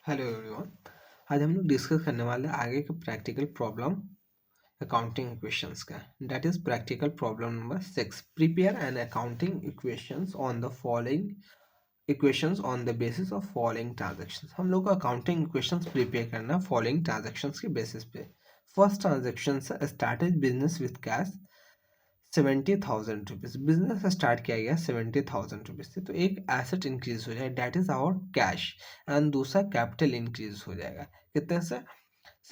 Hello everyone. आज हम लोग डिस्कस करने वाले हैं आगे के प्रैक्टिकल प्रॉब्लम अकाउंटिंग इक्वेशंस का। That is practical problem number 6। Prepare an accounting equations on the following equations on the basis of following transactions. हम लोग को अकाउंटिंग इक्वेशंस प्रिपेयर करना है फॉलोइंग ट्रांजैक्शंस के बेसिस पे। First transaction started business with cash 70,000 rupees. Business start किया गया 70,000 rupees से, तो एक एसेट इंक्रीज हो जाए debt is our cash, and दूसरा कैपिटल इंक्रीज हो जाएगा कितने से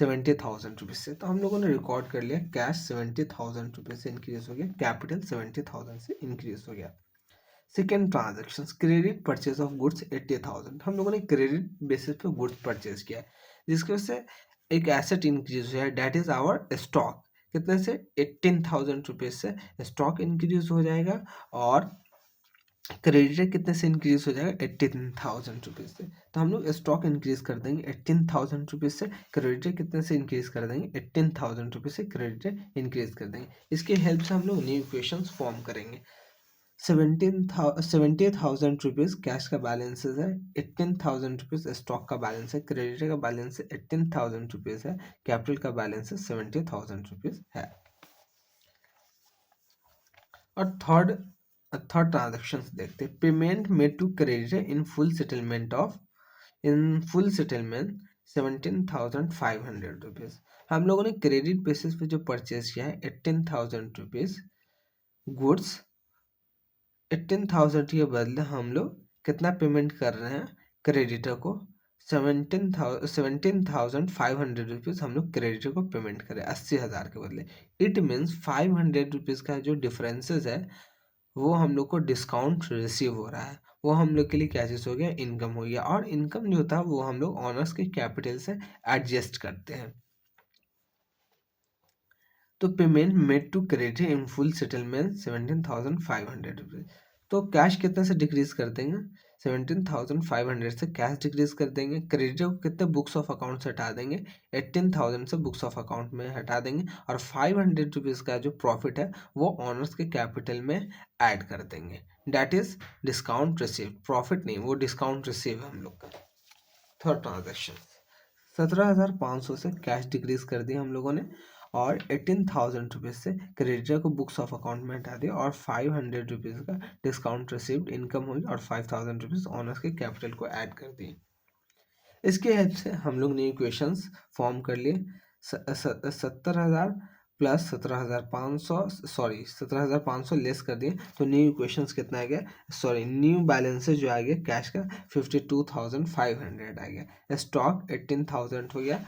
70,000 रुपीज से। तो हम लोगों ने रिकॉर्ड कर लिया कैश 70,000 रुपीज से इंक्रीज हो गया, कैपिटल 70,000 से इंक्रीज हो गया। Second transaction credit purchase of goods 80,000। हम लोगों ने क्रेडिट बेसिस पे गुड्स परचेज किया है जिसकी वजह से एक एसेट इंक्रीज हुआ है डेट इज आवर स्टॉक। कितने से 18,000 रुपीज से स्टॉक इंक्रीज हो जाएगा, और क्रेडिट कितने से इंक्रीज हो जाएगा 18,000 रुपीज से। तो हम लोग स्टॉक इंक्रीज कर देंगे 18,000 रुपीज से, क्रेडिट कितने से इंक्रीज कर देंगे 18,000 रुपीज से, क्रेडिट इंक्रीज कर देंगे। इसकी हेल्प से हम लोग न्यू इक्वेशंस फॉर्म करेंगे। 70,000 रुपीज कैश का बैलेंस है, 18,000 रुपीज स्टॉक का बैलेंस है, क्रेडिट का बैलेंस 18,000 रुपीज है, कैपिटल का बैलेंस 70,000 रुपीज है। और थर्ड ट्रांजेक्शन देखते हैं। Payment made to creditor in full settlement 17,500 rupees. हम लोगों ने क्रेडिट बेसिस पे जो परचेज किया है 18,000 रुपीज गुड्स, 18,000 के बदले हम लोग कितना पेमेंट कर रहे हैं क्रेडिटर को 17,500 रुपीज हम लोग क्रेडिटर को पेमेंट करें 80,000 के बदले। इट मीन्स 500 रुपीज का जो डिफरेंसेस है वो हम लोग को डिस्काउंट रिसीव हो रहा है, वो हम लोग के लिए क्या चीज़ हो गया, इनकम हो गया। और इनकम जो था वो हम लोग ऑनर्स के कैपिटल से एडजस्ट करते हैं। तो payment made to credit in full settlement 17,500 rupees. तो कैश कितने से डिक्रीज कर देंगे 17,500 से कैश डिक्रीज कर देंगे। क्रेडिट को कितने बुक्स ऑफ अकाउंट से हटा देंगे 18,000 से बुक्स ऑफ अकाउंट में हटा देंगे, और 500 रुपीज का जो प्रॉफिट है वो ऑनर्स के कैपिटल में ऐड कर देंगे। That is discount receive, profit नहीं, वो डिस्काउंट रिसीव है हम लोग का। थर्ड ट्रांजेक्शन 17,500 से कैश डिक्रीज कर दिया हम लोगों ने, और 18,000 रुपीज से क्रेडिटर को बुक्स ऑफ अकाउंट में हटा दिया, और 500 रुपीज का डिस्काउंट रिसीव्ड इनकम हुई, और 5,000 रुपीज ऑनर्स के कैपिटल को ऐड कर दिए। इसके हेल्प से हम लोग ने इक्वेशंस फॉर्म कर लिए। 70,000 प्लस 17,500 लेस कर दिए, तो न्यू इक्वेशंस कितना आ गया, सॉरी न्यू बैलेंसेज जो आ गया कैश का 52,500 आ गया। स्टॉक 18,000 हो गया,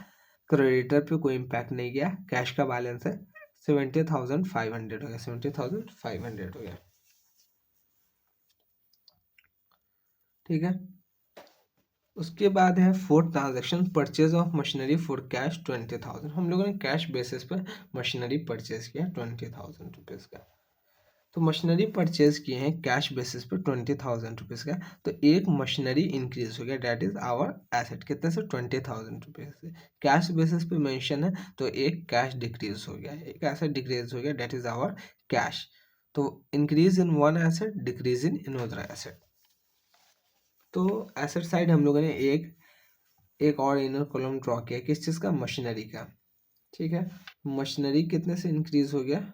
क्रेडिटर पे कोई इम्पैक्ट नहीं गया, कैश का बैलेंस है 70,500 हो गया, 70,500 हो गया। ठीक है। उसके बाद है fourth transaction purchase of machinery for cash 20,000। हम लोगों ने कैश बेसिस पर मशीनरी परचेज किया 20,000 रुपीज़ का। तो मशीनरी परचेज किए हैं कैश बेसिस पे 20,000 रुपीज़ का, तो एक मशीनरी इंक्रीज हो गया डेट इज आवर एसेट कितने से 20,000 रुपीज़ से। कैश बेसिस पे मेंशन है तो एक कैश डिक्रीज हो गया, एक एसेट डिक्रीज हो गया डेट इज आवर कैश। तो increase in one asset, decrease in another asset. तो एसेट साइड हम लोगों ने एक और इनर कॉलम ड्रॉ किया किस चीज़ का, मशीनरी का। ठीक है। मशीनरी कितने से इंक्रीज हो गया,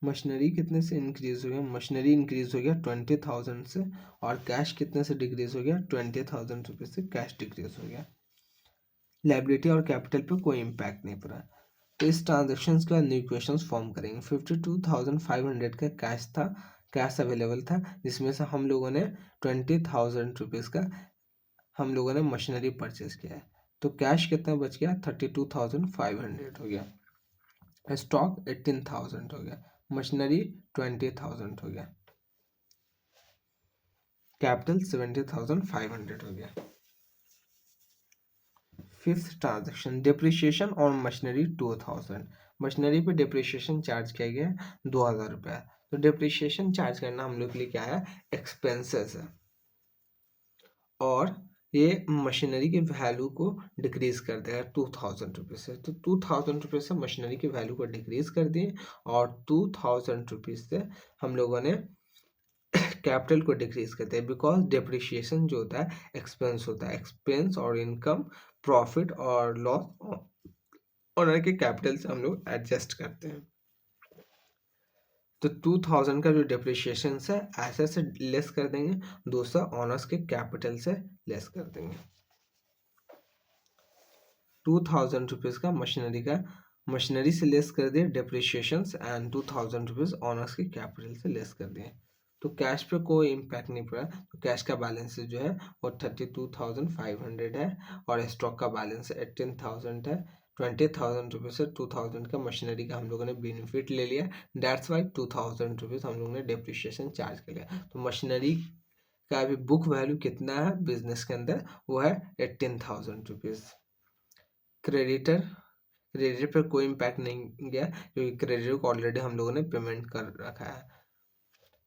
मशीनरी कितने से इंक्रीज हो गया, मशीनरी इंक्रीज हो गया 20,000 से, और कैश कितने से डिक्रीज हो गया 20,000 रुपीज से कैश डिक्रीज हो गया। लायबिलिटी और कैपिटल पे कोई इम्पैक्ट नहीं पड़ा। तो इस ट्रांजेक्शन के बाद न्यू इक्वेशंस फॉर्म करेंगे। 52,500 का कैश था, कैश अवेलेबल था, जिसमें से हम लोगों ने 20,000 रुपीज़ का हम लोगों ने मशीनरी परचेज किया है। तो कैश कितना बच गया 32,500 हो गया, स्टॉक 18,000 हो गया, मशीनरी 20,000 हो गया, कैपिटल 70,500 हो गया। Fifth transaction depreciation on machinery 2,000। Machinery पे डिप्रिशिएशन चार्ज किया गया 2,000 रुपया। तो डिप्रिशिएशन चार्ज करना हम लोग के लिए क्या है, एक्सपेंसेस है, और ये मशीनरी के वैल्यू को डिक्रीज कर देगा 2,000 रुपीज़ से। तो 2,000 रुपीज़ से मशीनरी की वैल्यू को डिक्रीज कर दिए, और 2,000 रुपीज़ से हम लोगों ने कैपिटल को डिक्रीज करते हैं बिकॉज डिप्रिशिएशन जो होता है एक्सपेंस होता है, एक्सपेंस और इनकम, प्रॉफिट और लॉस ओनर के कैपिटल से हम लोग एडजस्ट करते हैं। तो 2000 का जो डिप्रिशिएशन है ऐसे से लेस कर देंगे, दूसरा ऑनर्स के कैपिटल से लेस कर देंगे। 2000 रुपीज़ का मशीनरी से लेस कर दिए डिप्रिशिएशन एंड 2000 रुपीज़ ऑनर्स के कैपिटल से लेस कर दिए। तो कैश पे कोई इम्पैक्ट नहीं पड़ा, तो कैश का बैलेंस जो है वो 32,500 है और स्टॉक का बैलेंस 18,000 है। 20,000 रुपीज़ से 2,000 का मशीनरी का हम लोगों ने बेनिफिट ले लिया, दैट्स वाई 2,000 रुपीज़ हम लोगों ने डिप्रिशिएशन चार्ज कर लिया। तो मशीनरी का भी बुक वैल्यू कितना है बिजनेस के अंदर, वो है 18,000 रुपीज़। क्रेडिटर पर कोई इम्पैक्ट नहीं गया क्योंकि क्रेडिटर को ऑलरेडी हम लोगों ने पेमेंट कर रखा है।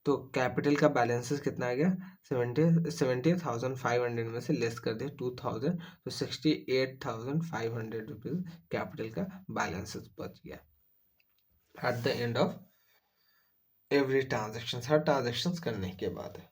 तो कैपिटल का बैलेंसेस कितना आ गया 70,500 में से लेस कर दिया 2,000, तो 68,500 रुपीज़ कैपिटल का बैलेंसेस बच गया at the end of every transaction, her transaction करने के बाद।